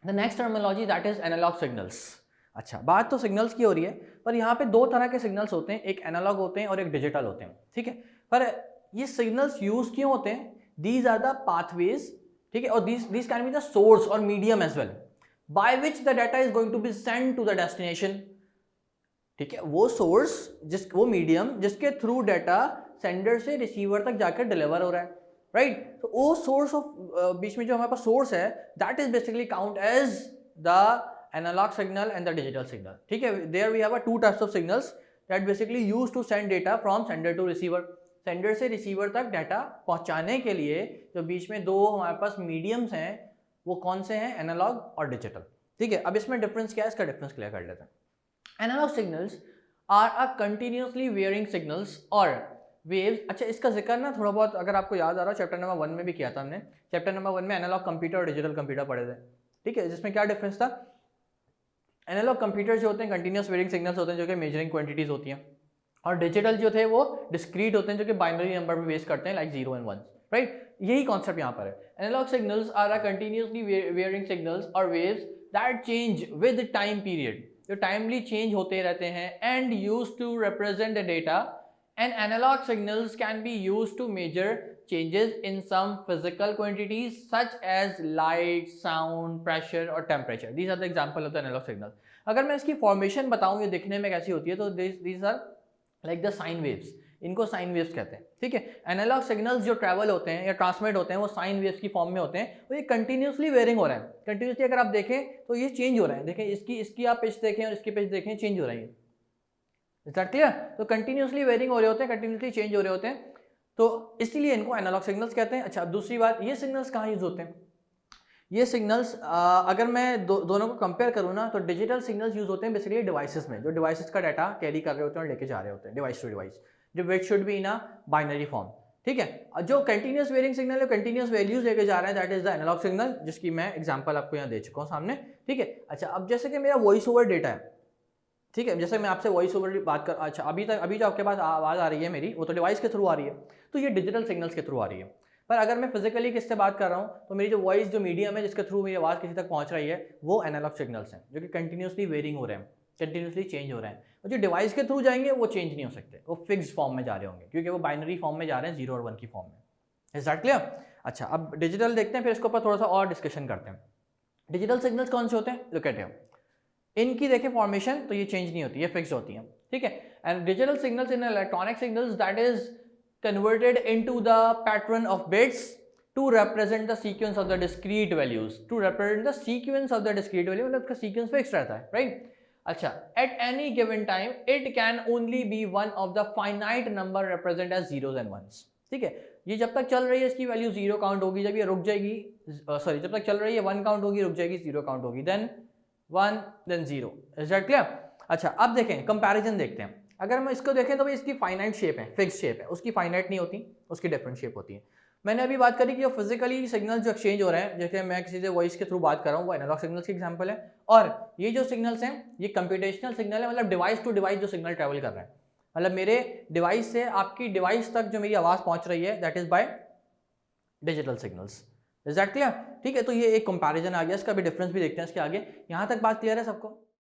The next terminology that is analogue signals. अच्छा, बात तो सिग्नल्स की हो रही है, पर यहाँ पे दो तरह के सिग्नल्स होते हैं, एक एनालॉग होते हैं और एक डिजिटल होते हैं, ठीक है। पर ये सिग्नल्स यूज क्यों होते हैं? दीज आर द पाथवेज, ठीक है, और these can be the source और medium as well by which the data is going to be send to the destination, ठीक है। वो सोर्स वो मीडियम जिसके थ्रू डाटा सेंडर से रिसीवर तक जाकर डिलीवर हो रहा है, राइट। तो वो सोर्स ऑफ बीच में जो हमारे पास सोर्स है that is basically count as the analogue signal and the digital signal, ठीक है। There we have two types of signals that basically use to send data from sender to receiver. Sender से receiver तक data पहुंचाने के लिए जो बीच में दो हमारे पास मीडियम्स हैं वो कौन से हैं? एनालॉग और डिजिटल, ठीक है। अब इसमें डिफरेंस क्या है, इसका डिफरेंस क्लियर कर लेते हैं। Analogue signals are a continuously varying signals और वेव्स। अच्छा, इसका जिक्र ना थोड़ा बहुत अगर आपको याद आ रहा हो चैप्टर नंबर 1 में भी किया था हमने। चैप्टर नंबर 1 में एनालॉग कंप्यूटर और डिजिटल कंप्यूटर पढ़े थे, ठीक है, जिसमें क्या डिफरेंस था? एनालॉग कंप्यूटर जो होते हैं कंटिन्यूस वेरिंग सिग्नल्स होते हैं जो कि मेजरिंग क्वांटिटीज होती हैं, और डिजिटल जो थे वो डिस्क्रीट होते हैं जो कि बाइनरी नंबर पे बेस करते हैं लाइक 0 and 1, राइट। यही कॉन्सेप्ट यहाँ पर है। Analog signals are a continuously varying signals और waves that change with time period, जो टाइमली चेंज होते रहते हैं, and use to represent the data, and analog signals can be use to measure changes in some physical quantities such as light, sound, pressure और temperature. These are the example of the analog signal. अगर मैं इसकी formation बताऊं ये दिखने में कैसी होती है, तो these are like the sine waves. इनको साइन वेव्स कहते हैं, ठीक है। एनालॉग सिग्नल्स जो ट्रैवल होते हैं या ट्रांसमिट होते हैं वो साइन वेव्स की फॉर्म में होते हैं, तो ये कंटिन्यूसली वेरिंग हो रहा है। कंटिन्यूसली अगर आप देखें तो ये चेंज हो रहा है, देखें इसकी आप पिच देखें और इसकी पिच देखें, चेंज हो रही है। Is that clear? तो कंटिन्यूसली वेरिंग हो रहे होते हैं, कंटिन्यूसली चेंज हो रहे होते हैं, तो इसीलिए इनको एनालॉग सिग्नल्स कहते हैं। अच्छा, दूसरी बात, ये सिग्नल्स कहाँ यूज होते हैं? ये सिग्नल्स अगर मैं दोनों को कंपेयर करूँ ना, तो डिजिटल सिग्नल्स यूज होते हैं बेसिकली डिवाइसेस में, जो डिवाइसेस का डाटा कैरी कर रहे होते हैं और लेके जा रहे होते हैं डिवाइस टू डिवाइस, जो which should be in a binary form, ठीक है। जो कंटिन्यूस वेरिंग सिग्नल है, कंटिन्यूस वैल्यूज लेके जा रहे हैं, that is the analogue signal, जिसकी मैं एग्जांपल आपको यहाँ दे चुका हूँ सामने, ठीक है। अच्छा, अब जैसे कि मेरा वॉइस ओवर डेटा है, ठीक है, जैसे मैं आपसे वॉइस ओवर बात कर, अच्छा अभी जो आपके पास आवाज़ आ रही है मेरी, वो तो डिवाइस के थ्रू आ रही है, तो ये डिजिटल सिग्नल्स के थ्रू आ रही है। पर अगर मैं फिजिकली किससे बात कर रहा हूँ, तो मेरी जो वॉइस जो मीडियम है जिसके थ्रू मेरी आवाज़ किसी तक पहुँच रही है, वो एनालॉग सिग्नल्स हैं जो कि कंटिन्यूसली वेरिंग हो रहे हैं, कंटिन्यूसली चेंज हो रहे हैं। और जो डिवाइस के थ्रू जाएंगे वो चेंज नहीं हो सकते, वो फिक्स फॉर्म में जा रहे होंगे, क्योंकि वो बाइनरी फॉर्म में जा रहे हैं, 0 और 1 की फॉर्म में। Is that clear? अच्छा, अब डिजिटल देखते हैं, फिर इसके ऊपर थोड़ा सा और डिस्कशन करते हैं। डिजिटल सिग्नल्स कौन से होते हैं? लुक एट हियर, इनकी देखें फॉर्मेशन, तो ये चेंज नहीं होती, ये फिक्स होती हैं, ठीक है। And digital signals in electronic signals that is converted into the pattern of bits to represent the sequence of the discrete values, to represent the sequence of the discrete value, मतलब उसका sequence fix रहता है, right. अच्छा, at any given time it can only be one of the finite number represent as zeros and ones, ठीक है। ये जब तक चल रही है इसकी वैल्यू 0 काउंट होगी, जब ये रुक जाएगी, सॉरी जब तक चल रही है 1 काउंट होगी, रुक जाएगी 0 काउंट होगी, then 1 then 0। Is that clear? अच्छा, अब देखें, कंपैरिजन देखते हैं। अगर हम इसको देखें तो भाई इसकी फाइनाइट शेप है, फिक्स शेप है, उसकी फाइनाइट नहीं होती, उसकी डिफरेंट शेप होती है। मैंने अभी बात करी कि जो फिजिकली सिग्नल जो एक्सचेंज हो रहे हैं, जैसे मैं किसी से वॉइस के थ्रू बात कर रहा हूँ, वो एनालॉग सिग्नल्स की एग्जांपल है, और ये जो सिग्नल्स हैं ये कंप्यूटेशनल सिग्नल है, मतलब डिवाइस टू डिवाइस जो सिग्नल ट्रैवल कर रहे हैं, मतलब मेरे डिवाइस से आपकी डिवाइस तक जो मेरी आवाज़ पहुँच रही है, that is by digital signals. Is that clear? ठीक है, तो ये एक कंपैरिजन आ गया, इसका भी डिफरेंस भी देखते हैं इसके आगे। यहाँ तक बात क्लियर है सबको?